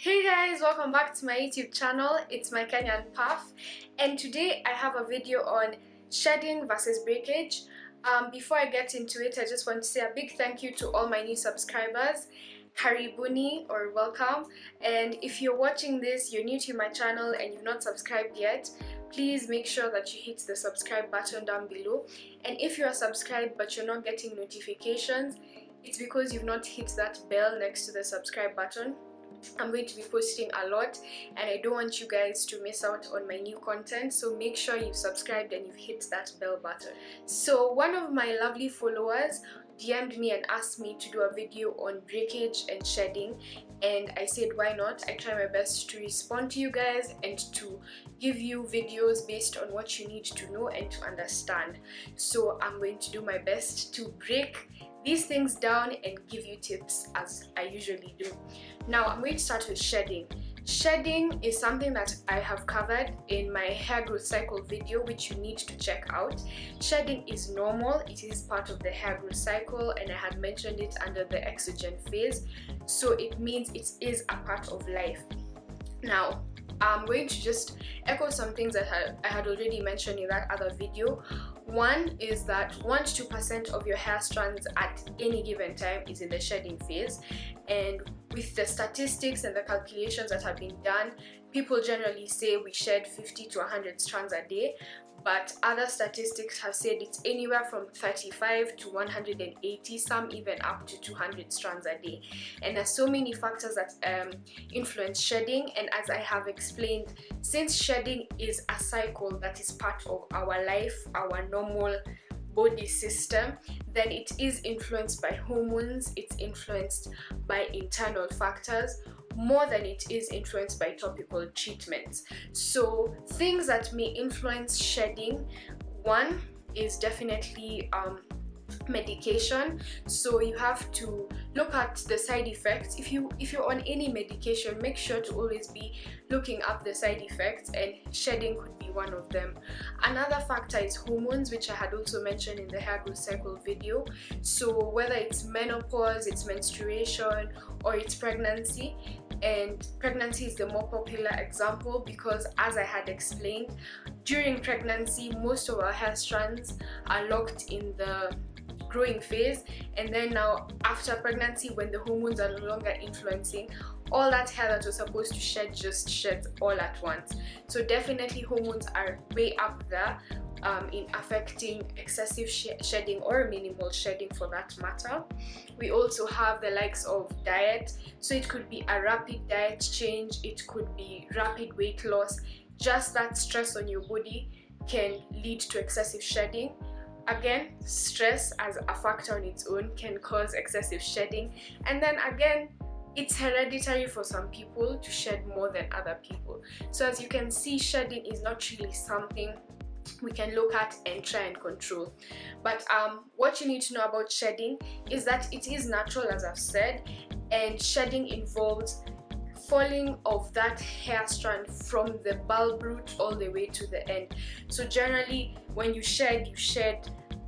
Hey guys, welcome back to my YouTube channel. It's mykenyanpuff, and today I have a video on shedding versus breakage. Before I get into it, I just want to say a big thank you to all my new subscribers. Karibuni or welcome. And if you're watching this, you're new to my channel and you've not subscribed yet, please make sure that you hit the subscribe button down below. And if you are subscribed but you're not getting notifications, it's because you've not hit that bell next to the subscribe button. I'm going to be posting a lot and I don't want you guys to miss out on my new content, so make sure you've subscribed and you've hit that bell button. So one of my lovely followers DM'd me and asked me to do a video on breakage and shedding, and I said why not. I try my best to respond to you guys and to give you videos based on what you need to know and to understand. So I'm going to do my best to break these things down and give you tips as I usually do. Now I'm going to start with shedding. Shedding is something that I have covered in my hair growth cycle video, which you need to check out. Shedding is normal, it is part of the hair growth cycle, and I had mentioned it under the exogen phase, so it means it is a part of life. Now I'm going to just echo some things that I had already mentioned in that other video. One is that 1 to 2% of your hair strands at any given time is in the shedding phase, and with the statistics and the calculations that have been done, people generally say we shed 50 to 100 strands a day, but other statistics have said it's anywhere from 35 to 180, some even up to 200 strands a day. And there's so many factors that influence shedding, and as I have explained, since shedding is a cycle that is part of our life, our normal body system, then it is influenced by hormones, it's influenced by internal factors more than it is influenced by topical treatments. So things that may influence shedding, one is definitely medication. So you have to look at the side effects. If you're on any medication, make sure to always be looking up the side effects, and shedding could be one of them. Another factor is hormones, which I had also mentioned in the hair growth cycle video. So whether it's menopause, it's menstruation, or it's pregnancy, and pregnancy is the more popular example because, as I had explained, during pregnancy most of our hair strands are locked in the growing phase, and then now after pregnancy, when the hormones are no longer influencing, all that hair that was supposed to shed just sheds all at once. So definitely hormones are way up there in affecting excessive shedding or minimal shedding for that matter. We also have the likes of diet, so it could be a rapid diet change, it could be rapid weight loss. Just that stress on your body can lead to excessive shedding. Again, stress as a factor on its own can cause excessive shedding, and then again, it's hereditary for some people to shed more than other people. So as you can see, shedding is not really something we can look at and try and control. But what you need to know about shedding is that it is natural, as I've said, and shedding involves falling of that hair strand from the bulb root all the way to the end. So generally when you shed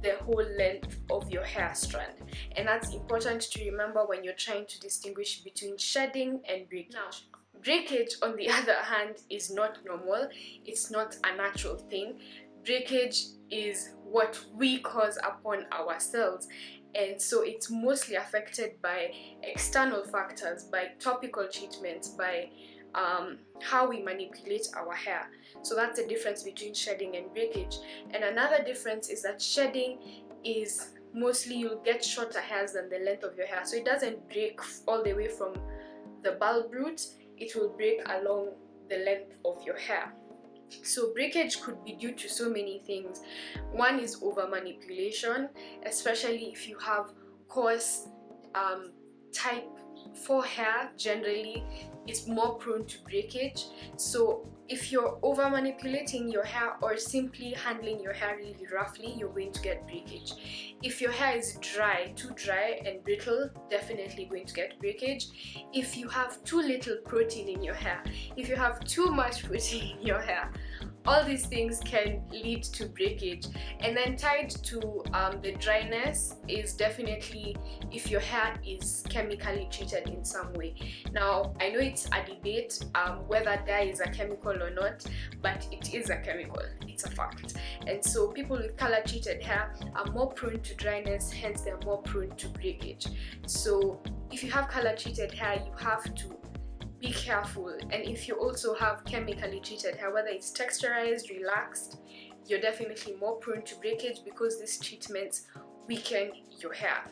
the whole length of your hair strand, and that's important to remember when you're trying to distinguish between shedding and breakage. Now, breakage on the other hand is not normal, it's not a natural thing. Breakage is what we cause upon ourselves, and so it's mostly affected by external factors, by topical treatments, by how we manipulate our hair. So that's the difference between shedding and breakage. And another difference is that shedding is mostly you'll get shorter hairs than the length of your hair, so it doesn't break all the way from the bulb root, it will break along the length of your hair. So breakage could be due to so many things. One is over manipulation, especially if you have coarse type 4 hair. Generally it's more prone to breakage. So if you're over manipulating your hair or simply handling your hair really roughly, you're going to get breakage. If your hair is dry, too dry and brittle, definitely going to get breakage. If you have too little protein in your hair, if you have too much protein in your hair, all these things can lead to breakage. And then tied to the dryness is definitely if your hair is chemically treated in some way. Now I know it's a debate whether dye is a chemical or not, but it is a chemical, it's a fact. And so people with color treated hair are more prone to dryness, hence they're more prone to breakage. So if you have color treated hair, you have to be careful. And if you also have chemically treated hair, whether it's texturized, relaxed, you're definitely more prone to breakage because these treatments weaken your hair.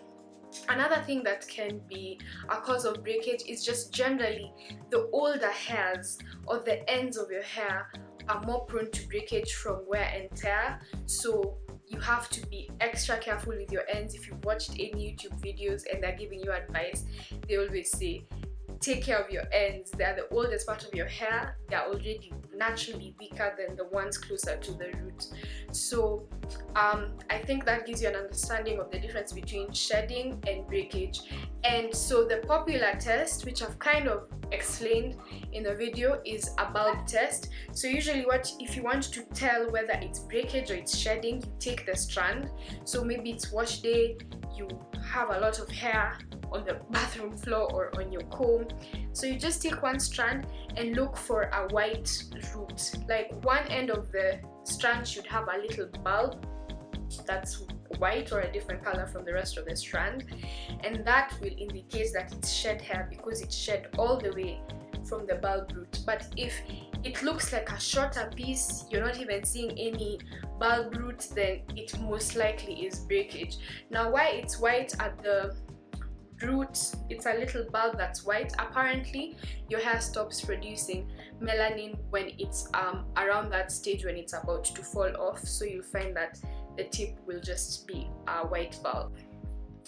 Another thing that can be a cause of breakage is just generally the older hairs or the ends of your hair are more prone to breakage from wear and tear. So you have to be extra careful with your ends. If you've watched any YouTube videos and they're giving you advice, they always say take care of your ends. They're the oldest part of your hair. They're already naturally weaker than the ones closer to the root. So I think that gives you an understanding of the difference between shedding and breakage. And so the popular test, which I've kind of explained in the video, is a bulb test. So usually if you want to tell whether it's breakage or it's shedding, you take the strand. So maybe it's wash day, you have a lot of hair on the bathroom floor or on your comb, so you just take one strand and look for a white root. Like one end of the strand should have a little bulb that's white or a different color from the rest of the strand, and that will indicate that it's shed hair because it's shed all the way from the bulb root. But if it looks like a shorter piece, you're not even seeing any bulb root, then it most likely is breakage. Now why it's white at the root, it's a little bulb that's white. Apparently your hair stops producing melanin when it's around that stage when it's about to fall off, so you'll find that the tip will just be a white bulb.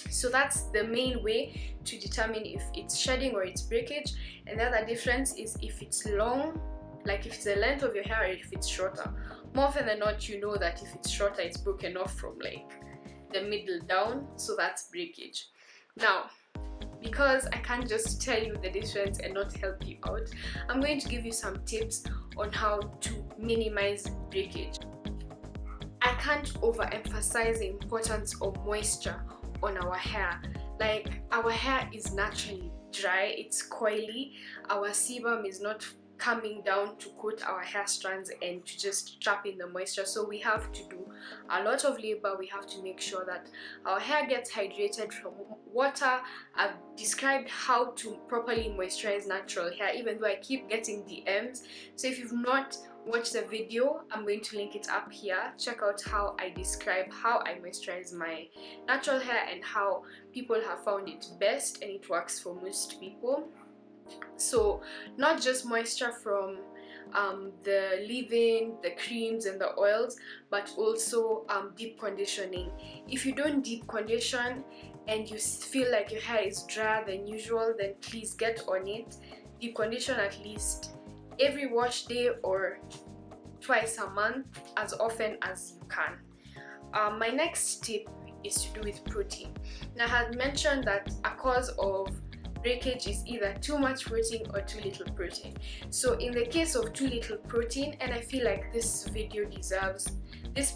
So that's the main way to determine if it's shedding or it's breakage. And the other difference is if it's long, like if it's the length of your hair, or if it's shorter. More often than not, you know that if it's shorter, it's broken off from like the middle down, so that's breakage. Now, because I can't just tell you the difference and not help you out, I'm going to give you some tips on how to minimize breakage. I can't overemphasize the importance of moisture on our hair. Like, our hair is naturally dry, it's coily, our sebum is not coming down to coat our hair strands and to just trap in the moisture, so we have to do a lot of labor. We have to make sure that our hair gets hydrated from water. I've described how to properly moisturize natural hair, even though I keep getting DMs, so if you've not watched the video, I'm going to link it up here. Check out how I describe how I moisturize my natural hair and how people have found it best, and it works for most people. So not just moisture from the leave-in, the creams and the oils, but also deep conditioning. If you don't deep condition and you feel like your hair is drier than usual, then please get on it. Deep condition at least every wash day or twice a month, as often as you can. My next tip is to do with protein. Now, I had mentioned that a cause of breakage is either too much protein or too little protein. So in the case of too little protein, and I feel like this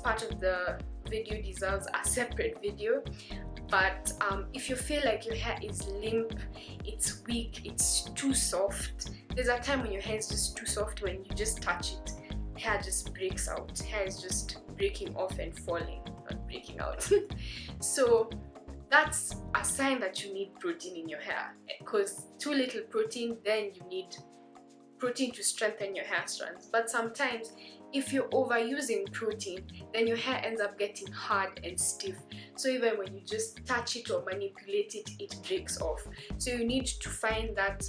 part of the video deserves a separate video, but if you feel like your hair is limp, it's weak, it's too soft, there's a time when your hair is just too soft, when you just touch it, hair just breaks out, hair is just breaking off and falling, not breaking out. So that's a sign that you need protein in your hair, because too little protein, then you need protein to strengthen your hair strands. But sometimes if you're overusing protein, then your hair ends up getting hard and stiff, so even when you just touch it or manipulate it, it breaks off. So you need to find that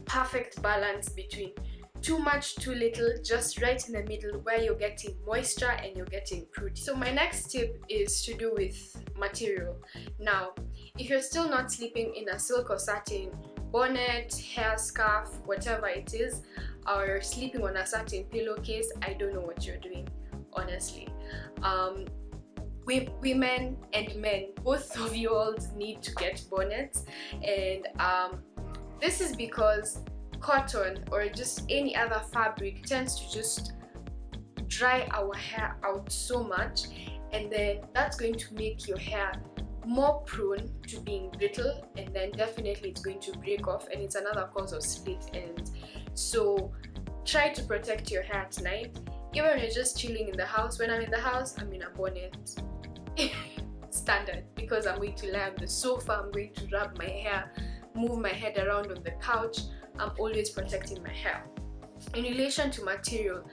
perfect balance between too much, too little, just right in the middle, where you're getting moisture and you're getting protein. So my next tip is to do with material. Now, if you're still not sleeping in a silk or satin bonnet, hair scarf, whatever it is, or sleeping on a satin pillowcase, I don't know what you're doing, honestly. Women and men, both of you all need to get bonnets, and this is because cotton or just any other fabric tends to just dry our hair out so much, and then that's going to make your hair more prone to being brittle, and then definitely it's going to break off, and it's another cause of split ends. So try to protect your hair at night, even when you're just chilling in the house. When I'm in the house, I'm in a bonnet standard, because I'm going to lie on the sofa, I'm going to rub my hair, move my head around on the couch. I'm always protecting my hair. In relation to material,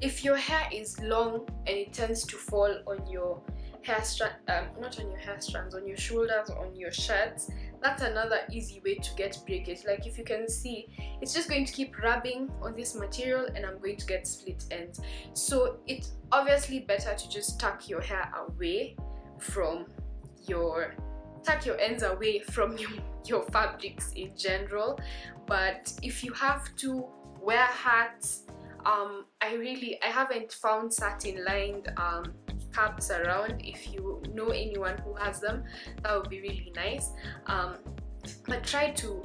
if your hair is long and it tends to fall on your hair strand, not on your hair strands, on your shoulders, on your shirts, that's another easy way to get breakage. Like if you can see, it's just going to keep rubbing on this material and I'm going to get split ends. So it's obviously better to just tuck your hair away from your ends away from your fabrics in general. But if you have to wear hats, I haven't found satin lined caps around. If you know anyone who has them, that would be really nice. But try to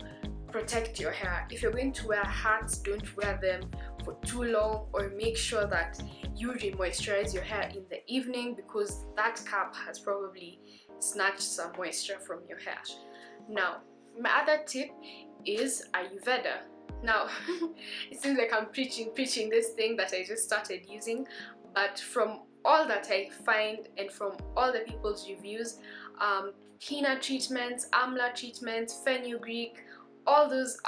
protect your hair. If you're going to wear hats, don't wear them for too long, or make sure that you re-moisturize your hair in the evening, because that cap has probably snatched some moisture from your hair. Now, my other tip is Ayurveda. Now, it seems like I'm preaching this thing that I just started using, but from all that I find and from all the people's reviews, henna treatments, amla treatments, fenugreek, all those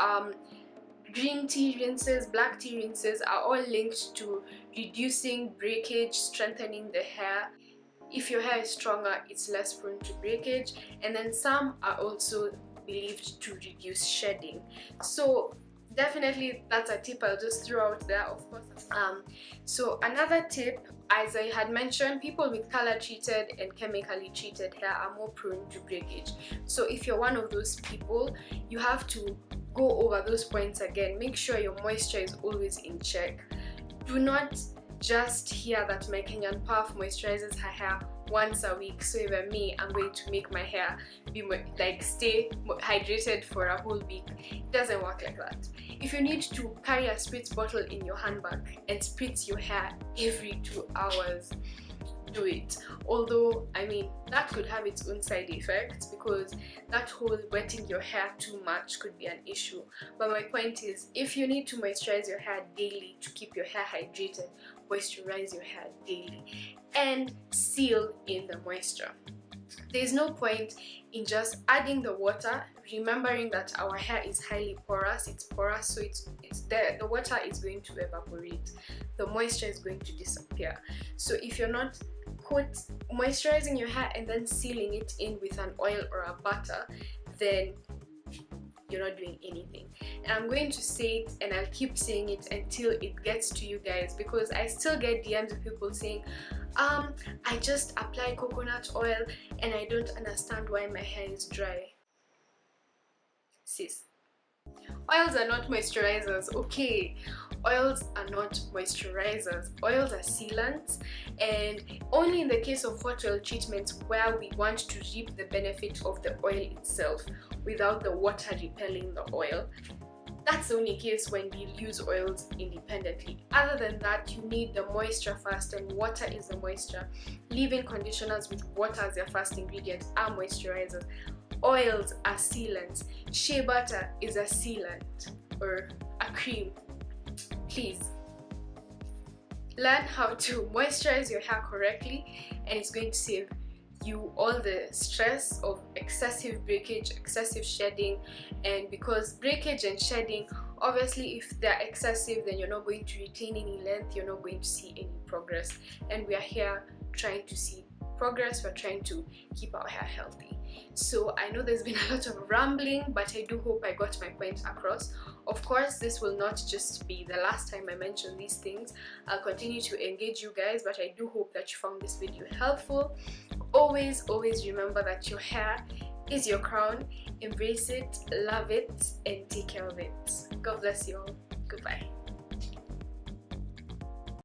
green tea rinses, black tea rinses are all linked to reducing breakage, strengthening the hair. If your hair is stronger, it's less prone to breakage, and then some are also believed to reduce shedding. So definitely that's a tip I'll just throw out there, of course. So another tip, as I had mentioned, people with color treated and chemically treated hair are more prone to breakage. So if you're one of those people, you have to go over those points again. Make sure your moisture is always in check. Do not just hear that My Kenyan Puff moisturizes her hair once a week, so even me, I'm going to make my hair be stay hydrated for a whole week. It doesn't work like that. If you need to carry a spritz bottle in your handbag and spritz your hair every 2 hours, do it. Although, I mean, that could have its own side effects, because that whole wetting your hair too much could be an issue. But my point is, if you need to moisturize your hair daily to keep your hair hydrated, moisturize your hair daily and seal in the moisture. There's no point in just adding the water, remembering that our hair is highly porous. It's porous, so it's there. The water is going to evaporate. The moisture is going to disappear. So if you're not moisturizing your hair and then sealing it in with an oil or a butter, then you're not doing anything. And I'm going to say it, and I'll keep saying it until it gets to you guys, because I still get DMs of people saying, I just apply coconut oil and I don't understand why my hair is dry. Sis, oils are not moisturizers, okay? Oils are not moisturizers. Oils are sealants, and only in the case of hot oil treatments where we want to reap the benefit of the oil itself without the water repelling the oil, that's the only case when we use oils independently. Other than that, you need the moisture first, and water is the moisture. Leave-in conditioners with water as their first ingredient are moisturizers. Oils are sealants. Shea butter is a sealant or a cream. Please learn how to moisturize your hair correctly, and it's going to save you all the stress of excessive breakage, excessive shedding. And because breakage and shedding, obviously if they're excessive, then you're not going to retain any length, you're not going to see any progress, and we are here trying to see progress. We're trying to keep our hair healthy. So I know there's been a lot of rambling, but I do hope I got my point across. Of course, this will not just be the last time I mention these things. I'll continue to engage you guys, but I do hope that you found this video helpful. Always remember that your hair is your crown. Embrace it, love it, and take care of it. God bless you all. Goodbye.